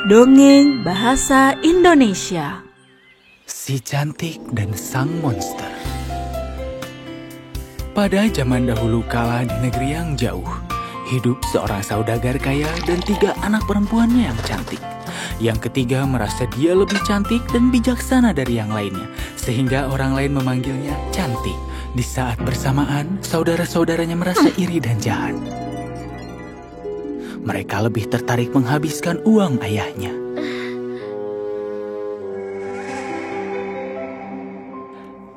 Dongeng Bahasa Indonesia. Si Cantik dan Sang Monster. Pada zaman dahulu kala di negeri yang jauh, hidup seorang saudagar kaya dan 3 anak perempuannya yang cantik. Yang ketiga merasa dia lebih cantik dan bijaksana dari yang lainnya, sehingga orang lain memanggilnya Cantik. Di saat bersamaan, saudara-saudaranya merasa iri dan jahat. Mereka lebih tertarik menghabiskan uang ayahnya.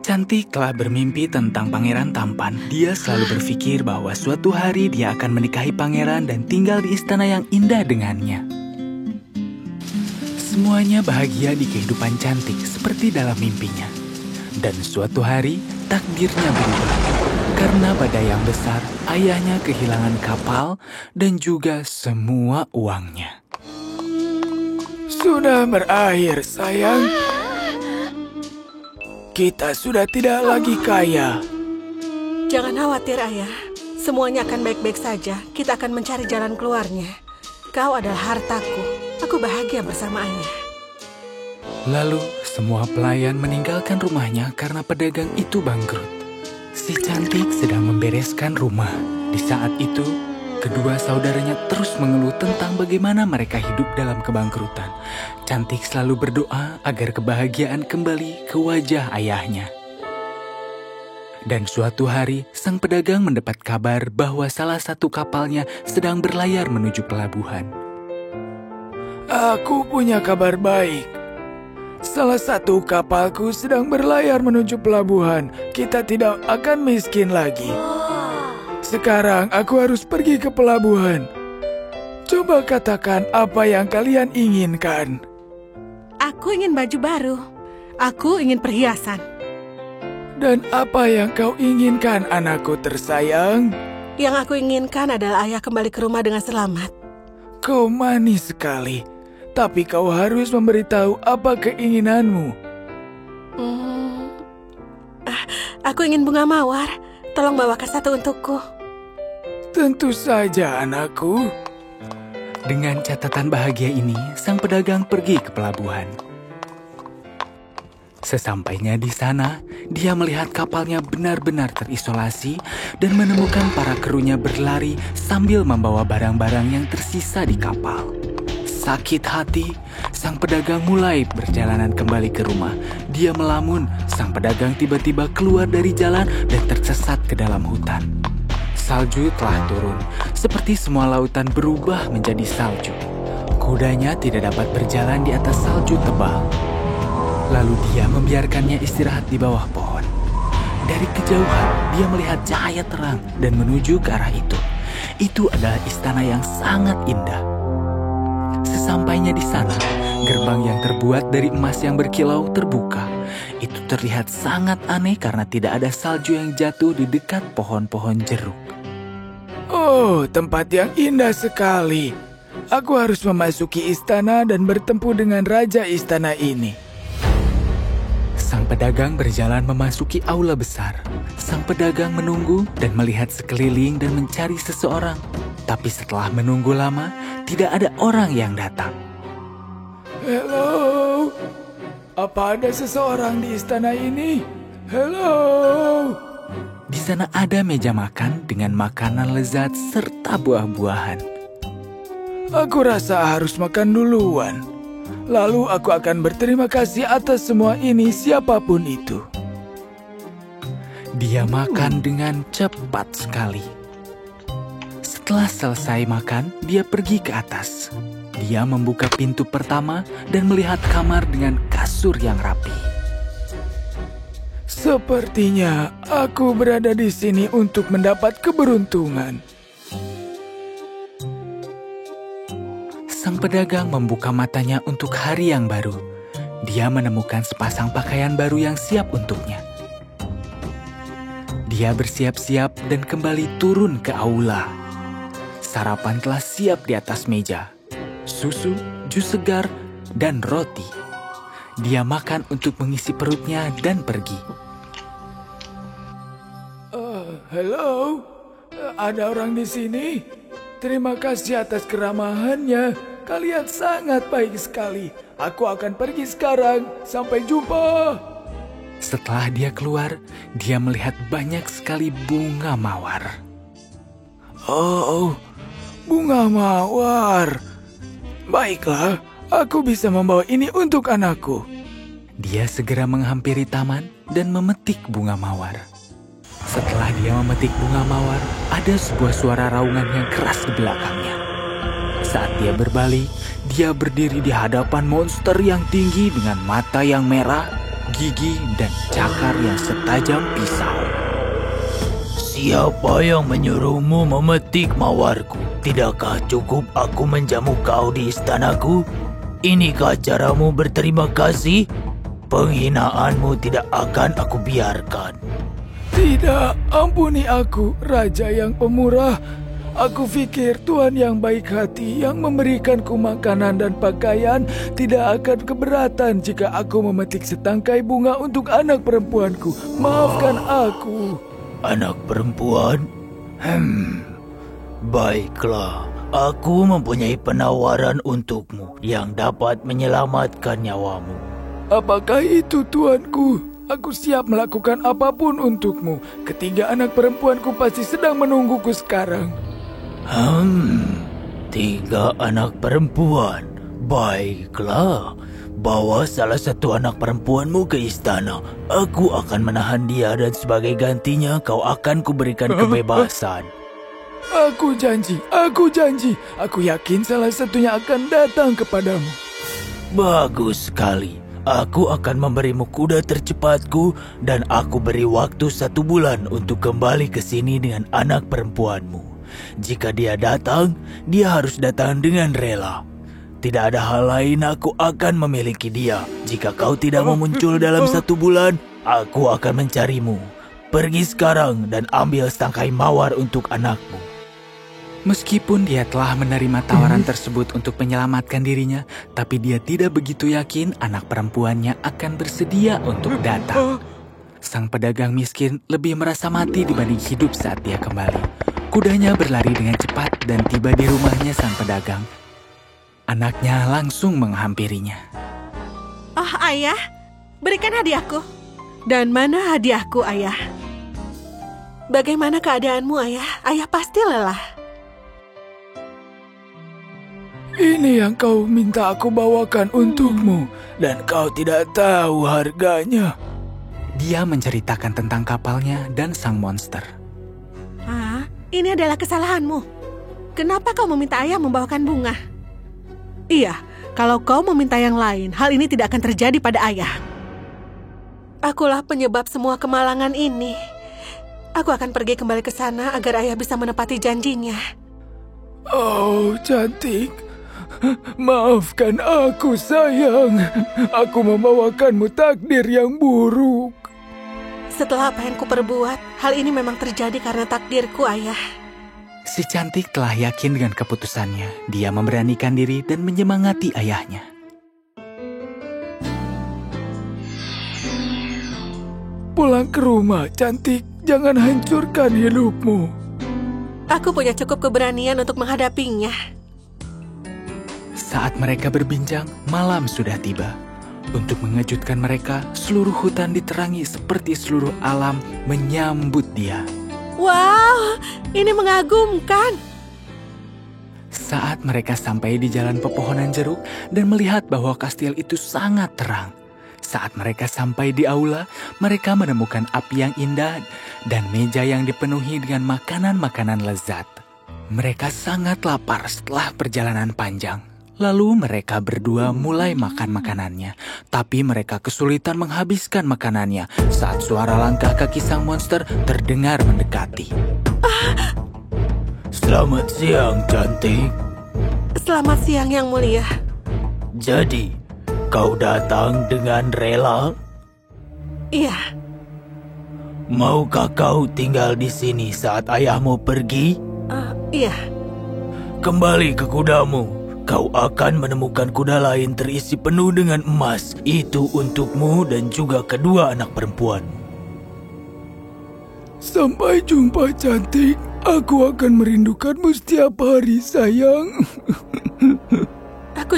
Cantik telah bermimpi tentang pangeran tampan. Dia selalu berpikir bahwa suatu hari dia akan menikahi pangeran dan tinggal di istana yang indah dengannya. Semuanya bahagia di kehidupan Cantik seperti dalam mimpinya. Dan suatu hari takdirnya berubah. Karena badai yang besar, ayahnya kehilangan kapal dan juga semua uangnya. Sudah berakhir, sayang. Kita sudah tidak lagi kaya. Jangan khawatir, Ayah. Semuanya akan baik-baik saja. Kita akan mencari jalan keluarnya. Kau adalah hartaku. Aku bahagia bersama Ayah. Lalu, semua pelayan meninggalkan rumahnya karena pedagang itu bangkrut. Si Cantik sedang membereskan rumah. Di saat itu, kedua saudaranya terus mengeluh tentang bagaimana mereka hidup dalam kebangkrutan. Cantik selalu berdoa agar kebahagiaan kembali ke wajah ayahnya. Dan suatu hari, sang pedagang mendapat kabar bahwa salah satu kapalnya sedang berlayar menuju pelabuhan. Aku punya kabar baik. Salah satu kapalku sedang berlayar menuju pelabuhan. Kita tidak akan miskin lagi. Sekarang aku harus pergi ke pelabuhan. Coba katakan apa yang kalian inginkan. Aku ingin baju baru. Aku ingin perhiasan. Dan apa yang kau inginkan, anakku tersayang? Yang aku inginkan adalah Ayah kembali ke rumah dengan selamat. Kau manis sekali. Tapi kau harus memberitahu apa keinginanmu. Aku ingin bunga mawar. Tolong bawakan satu untukku. Tentu saja, anakku. Dengan catatan bahagia ini, sang pedagang pergi ke pelabuhan. Sesampainya di sana, dia melihat kapalnya benar-benar terisolasi dan menemukan para krunya berlari sambil membawa barang-barang yang tersisa di kapal. Sakit hati, sang pedagang mulai perjalanan kembali ke rumah. Dia melamun, sang pedagang tiba-tiba keluar dari jalan dan tersesat ke dalam hutan. Salju telah turun, seperti semua lautan berubah menjadi salju. Kudanya tidak dapat berjalan di atas salju tebal. Lalu dia membiarkannya istirahat di bawah pohon. Dari kejauhan, dia melihat cahaya terang dan menuju ke arah itu. Itu adalah istana yang sangat indah. Sesampainya di sana, gerbang yang terbuat dari emas yang berkilau terbuka. Itu terlihat sangat aneh karena tidak ada salju yang jatuh di dekat pohon-pohon jeruk. Oh, tempat yang indah sekali. Aku harus memasuki istana dan bertemu dengan raja istana ini. Sang pedagang berjalan memasuki aula besar. Sang pedagang menunggu dan melihat sekeliling dan mencari seseorang. Tapi setelah menunggu lama, tidak ada orang yang datang. Halo, apa ada seseorang di istana ini? Halo. Di sana ada meja makan dengan makanan lezat serta buah-buahan. Aku rasa harus makan duluan. Lalu aku akan berterima kasih atas semua ini siapapun itu. Dia makan dengan cepat sekali. Setelah selesai makan, dia pergi ke atas. Dia membuka pintu pertama dan melihat kamar dengan kasur yang rapi. Sepertinya aku berada di sini untuk mendapat keberuntungan. Sang pedagang membuka matanya untuk hari yang baru. Dia menemukan sepasang pakaian baru yang siap untuknya. Dia bersiap-siap dan kembali turun ke aula. Sarapan telah siap di atas meja. Susu, jus segar, dan roti. Dia makan untuk mengisi perutnya dan pergi. Halo, ada orang di sini? Terima kasih atas keramahannya. Kalian sangat baik sekali. Aku akan pergi sekarang. Sampai jumpa. Setelah dia keluar, dia melihat banyak sekali bunga mawar. Oh, bunga mawar. Baiklah, aku bisa membawa ini untuk anakku. Dia segera menghampiri taman dan memetik bunga mawar. Setelah dia memetik bunga mawar, ada sebuah suara raungan yang keras di belakangnya. Saat dia berbalik, dia berdiri di hadapan monster yang tinggi dengan mata yang merah, gigi, dan cakar yang setajam pisau. Siapa yang menyuruhmu memetik mawarku? Tidakkah cukup aku menjamu kau di istanaku? Inikah caramu berterima kasih? Penghinaanmu tidak akan aku biarkan. Tidak, ampuni aku, Raja yang pemurah. Aku pikir Tuhan yang baik hati yang memberikanku makanan dan pakaian tidak akan keberatan jika aku memetik setangkai bunga untuk anak perempuanku. Maafkan aku. Anak perempuan? Baiklah, aku mempunyai penawaran untukmu yang dapat menyelamatkan nyawamu. Apakah itu, tuanku? Aku siap melakukan apapun untukmu. Ketiga anak perempuanku pasti sedang menungguku sekarang. 3 anak perempuan. Baiklah, bawa salah satu anak perempuanmu ke istana. Aku akan menahan dia dan sebagai gantinya kau akan kuberikan kebebasan. Aku janji, aku janji. Aku yakin salah satunya akan datang kepadamu. Bagus sekali. Aku akan memberimu kuda tercepatku dan aku beri waktu 1 bulan untuk kembali ke sini dengan anak perempuanmu. Jika dia datang, dia harus datang dengan rela. Tidak ada hal lain, aku akan memiliki dia. Jika kau tidak mau muncul dalam 1 bulan, aku akan mencarimu. Pergi sekarang dan ambil setangkai mawar untuk anakmu. Meskipun dia telah menerima tawaran tersebut untuk menyelamatkan dirinya, tapi dia tidak begitu yakin anak perempuannya akan bersedia untuk datang. Sang pedagang miskin lebih merasa mati dibanding hidup saat dia kembali. Kudanya berlari dengan cepat dan tiba di rumahnya sang pedagang. Anaknya langsung menghampirinya. Oh, ayah, berikan hadiahku. Dan mana hadiahku, ayah? Bagaimana keadaanmu, ayah? Ayah pasti lelah. Ini yang kau minta aku bawakan untukmu, dan kau tidak tahu harganya. Dia menceritakan tentang kapalnya dan sang monster. Ini adalah kesalahanmu. Kenapa kau meminta ayah membawakan bunga? Iya, kalau kau meminta yang lain, hal ini tidak akan terjadi pada ayah. Akulah penyebab semua kemalangan ini. Aku akan pergi kembali ke sana agar ayah bisa menepati janjinya. Oh, cantik. Maafkan aku, sayang. Aku membawakanmu takdir yang buruk. Setelah apa yang kuperbuat, hal ini memang terjadi karena takdirku, ayah. Si cantik telah yakin dengan keputusannya. Dia memberanikan diri dan menyemangati ayahnya. Pulang ke rumah, cantik. Jangan hancurkan hidupmu. Aku punya cukup keberanian untuk menghadapinya. Saat mereka berbincang, malam sudah tiba. Untuk mengejutkan mereka, seluruh hutan diterangi seperti seluruh alam menyambut dia. Wow, ini mengagumkan. Saat mereka sampai di jalan pepohonan jeruk dan melihat bahwa kastil itu sangat terang. Saat mereka sampai di aula, mereka menemukan api yang indah dan meja yang dipenuhi dengan makanan-makanan lezat. Mereka sangat lapar setelah perjalanan panjang. Lalu mereka berdua mulai makan makanannya, tapi mereka kesulitan menghabiskan makanannya saat suara langkah kaki sang monster terdengar mendekati. Selamat siang, cantik. Selamat siang, Yang Mulia. Jadi, kau datang dengan rela? Iya. Maukah kau tinggal di sini saat ayahmu pergi? Iya. Kembali ke kudamu. Kau akan menemukan kuda lain terisi penuh dengan emas. Itu untukmu dan juga kedua anak perempuan. Sampai jumpa, cantik. Aku akan merindukanmu setiap hari, sayang.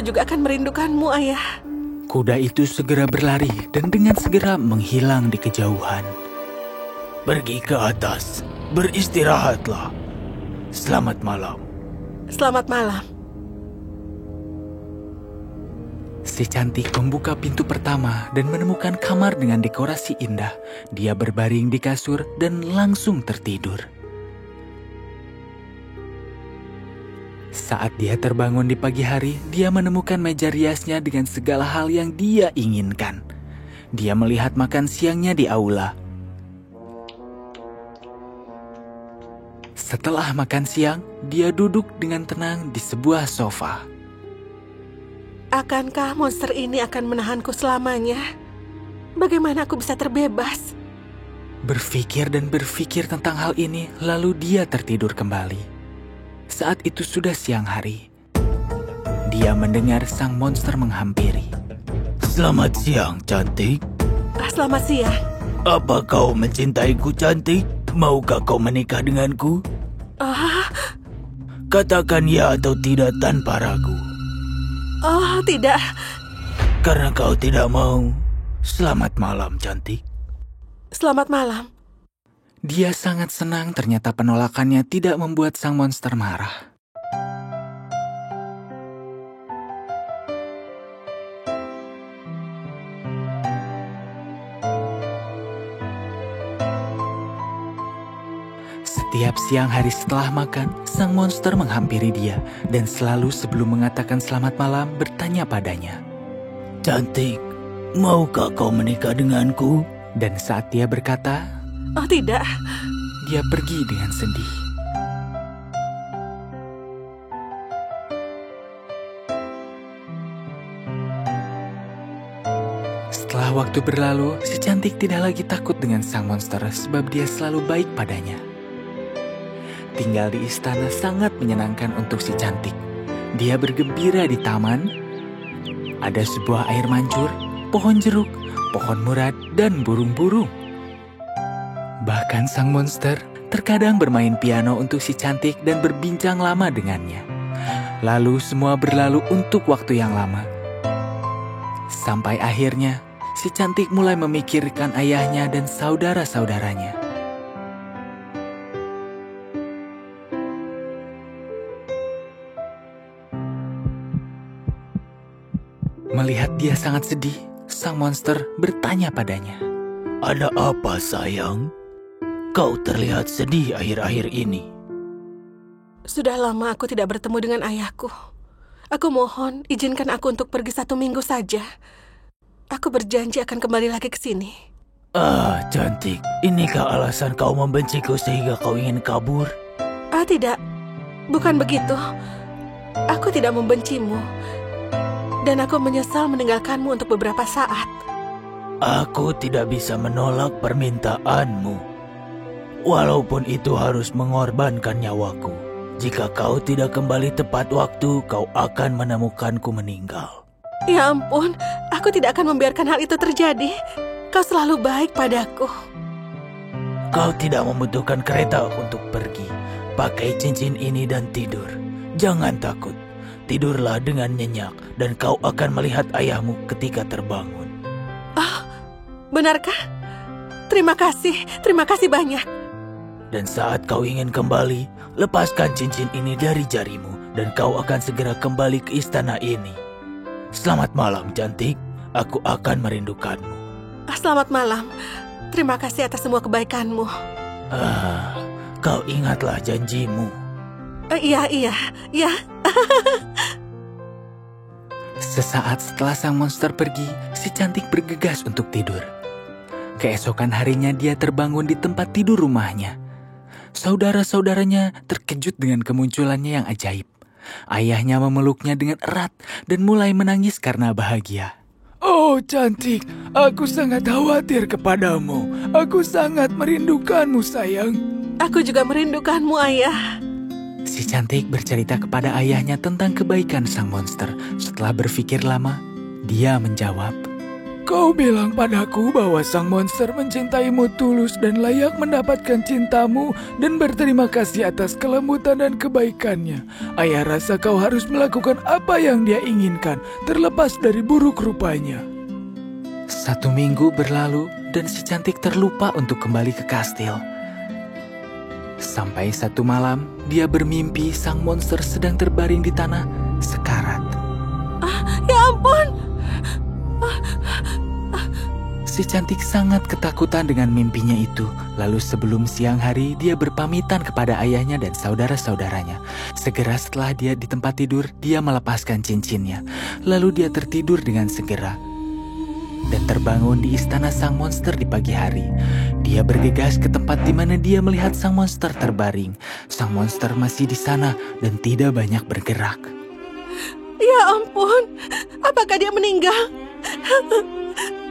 juga akan merindukanmu, Ayah. Kuda itu segera berlari dan dengan segera menghilang di kejauhan. Pergi ke atas, beristirahatlah. Selamat malam. Selamat malam. Si cantik membuka pintu pertama dan menemukan kamar dengan dekorasi indah. Dia berbaring di kasur dan langsung tertidur. Saat dia terbangun di pagi hari, dia menemukan meja riasnya dengan segala hal yang dia inginkan. Dia melihat makan siangnya di aula. Setelah makan siang, dia duduk dengan tenang di sebuah sofa. Akankah monster ini akan menahanku selamanya? Bagaimana aku bisa terbebas? Berpikir dan berpikir tentang hal ini, lalu dia tertidur kembali. Saat itu sudah siang hari. Dia mendengar sang monster menghampiri. Selamat siang, cantik. Selamat siang. Apa kau mencintaiku, cantik? Maukah kau menikah denganku? Katakan ya atau tidak tanpa ragu. Oh, tidak. Karena kau tidak mau. Selamat malam, cantik. Selamat malam. Dia sangat senang ternyata penolakannya tidak membuat sang monster marah. Setiap siang hari setelah makan, sang monster menghampiri dia dan selalu sebelum mengatakan selamat malam bertanya padanya. Cantik, maukah kau menikah denganku? Dan saat dia berkata, Oh, tidak. dia pergi dengan sedih. Setelah waktu berlalu, si cantik tidak lagi takut dengan sang monster sebab dia selalu baik padanya. Tinggal di istana sangat menyenangkan untuk si cantik. Dia bergembira di taman. Ada sebuah air mancur, pohon jeruk, pohon murad, dan burung-burung. Bahkan sang monster terkadang bermain piano untuk si cantik dan berbincang lama dengannya. Lalu semua berlalu untuk waktu yang lama. Sampai akhirnya, si cantik mulai memikirkan ayahnya dan saudara-saudaranya. Melihat dia sangat sedih, sang monster bertanya padanya. Ada apa, sayang? Kau terlihat sedih akhir-akhir ini. Sudah lama aku tidak bertemu dengan ayahku. Aku mohon, izinkan aku untuk pergi 1 minggu saja. Aku berjanji akan kembali lagi ke sini. Cantik. Inikah alasan kau membenciku sehingga kau ingin kabur? Tidak. Bukan begitu. Aku tidak membencimu. Dan aku menyesal meninggalkanmu untuk beberapa saat. Aku tidak bisa menolak permintaanmu. Walaupun itu harus mengorbankan nyawaku. Jika kau tidak kembali tepat waktu, kau akan menemukanku meninggal. Ya ampun, aku tidak akan membiarkan hal itu terjadi. Kau selalu baik padaku. Kau tidak membutuhkan kereta untuk pergi. Pakai cincin ini dan tidur. Jangan takut. Tidurlah dengan nyenyak dan kau akan melihat ayahmu ketika terbangun. Benarkah? Terima kasih banyak. Dan saat kau ingin kembali, lepaskan cincin ini dari jarimu dan kau akan segera kembali ke istana ini. Selamat malam, cantik. Aku akan merindukanmu. Selamat malam. Terima kasih atas semua kebaikanmu. Kau ingatlah janjimu. Iya. Sesaat setelah sang monster pergi, si cantik bergegas untuk tidur. Keesokan harinya dia terbangun di tempat tidur rumahnya. Saudara-saudaranya terkejut dengan kemunculannya yang ajaib. Ayahnya memeluknya dengan erat dan mulai menangis karena bahagia. Oh cantik, aku sangat khawatir kepadamu. Aku sangat merindukanmu sayang. Aku juga merindukanmu, ayah. Si cantik bercerita kepada ayahnya tentang kebaikan sang monster. Setelah berpikir lama, dia menjawab, Kau bilang padaku bahwa sang monster mencintaimu tulus dan layak mendapatkan cintamu dan berterima kasih atas kelembutan dan kebaikannya. Ayah rasa kau harus melakukan apa yang dia inginkan, terlepas dari buruk rupanya. 1 minggu berlalu dan si cantik terlupa untuk kembali ke kastil. Sampai satu malam, dia bermimpi sang monster sedang terbaring di tanah, sekarat. Ya ampun! Si cantik sangat ketakutan dengan mimpinya itu. Lalu sebelum siang hari, dia berpamitan kepada ayahnya dan saudara-saudaranya. Segera setelah dia di tempat tidur, dia melepaskan cincinnya. Lalu dia tertidur dengan segera dan terbangun di istana sang monster di pagi hari. Dia bergegas ke tempat di mana dia melihat sang monster terbaring. Sang monster masih di sana dan tidak banyak bergerak. Ya ampun, apakah dia meninggal?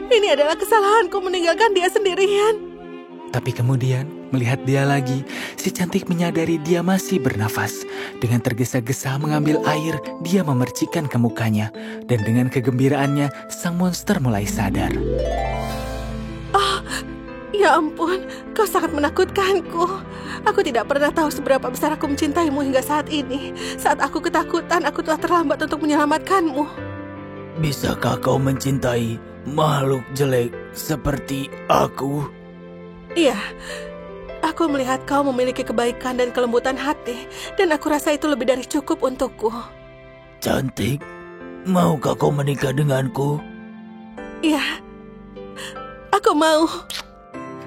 Ini adalah kesalahanku meninggalkan dia sendirian. Tapi kemudian, melihat dia lagi, si cantik menyadari dia masih bernafas. Dengan tergesa-gesa mengambil air, dia memercikkan ke mukanya. Dan dengan kegembiraannya, sang monster mulai sadar. Ya ampun, kau sangat menakutkanku. Aku tidak pernah tahu seberapa besar aku mencintaimu hingga saat ini. Saat aku ketakutan, aku telah terlambat untuk menyelamatkanmu. Bisakah kau mencintai makhluk jelek seperti aku? Iya, aku melihat kau memiliki kebaikan dan kelembutan hati, dan aku rasa itu lebih dari cukup untukku. Cantik, maukah kau menikah denganku? Iya, aku mau.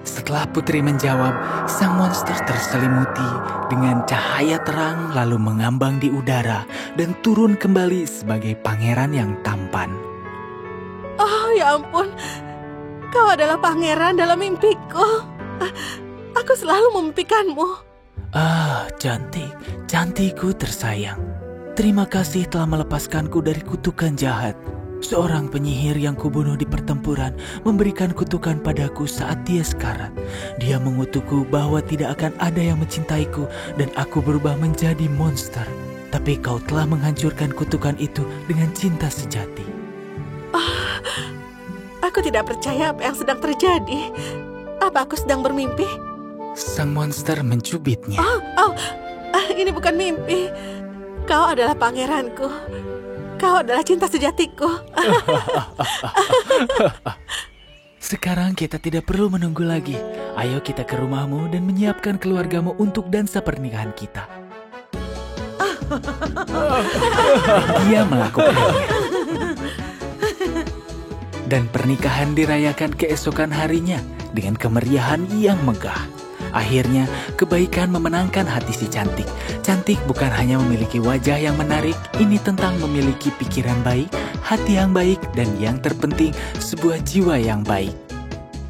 Setelah putri menjawab, sang monster terselimuti dengan cahaya terang lalu mengambang di udara dan turun kembali sebagai pangeran yang tampan. Oh ya ampun, kau adalah pangeran dalam mimpiku. Aku selalu memimpikanmu. Cantik, cantikku tersayang. Terima kasih telah melepaskanku dari kutukan jahat. Seorang penyihir yang kubunuh di pertempuran memberikan kutukan padaku saat dia sekarat. Dia mengutukku bahwa tidak akan ada yang mencintaiku dan aku berubah menjadi monster. Tapi kau telah menghancurkan kutukan itu dengan cinta sejati. Aku tidak percaya apa yang sedang terjadi. Apa aku sedang bermimpi? Sang monster mencubitnya. Ini bukan mimpi. Kau adalah pangeranku. Kau adalah cinta sejatiku. Sekarang kita tidak perlu menunggu lagi. Ayo kita ke rumahmu dan menyiapkan keluargamu untuk dansa pernikahan kita. Dia melakukannya. Dan pernikahan dirayakan keesokan harinya dengan kemeriahan yang megah. Akhirnya, kebaikan memenangkan hati si cantik. Cantik bukan hanya memiliki wajah yang menarik, ini tentang memiliki pikiran baik, hati yang baik, dan yang terpenting, sebuah jiwa yang baik.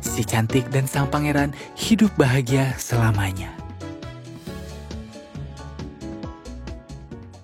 Si cantik dan sang pangeran hidup bahagia selamanya.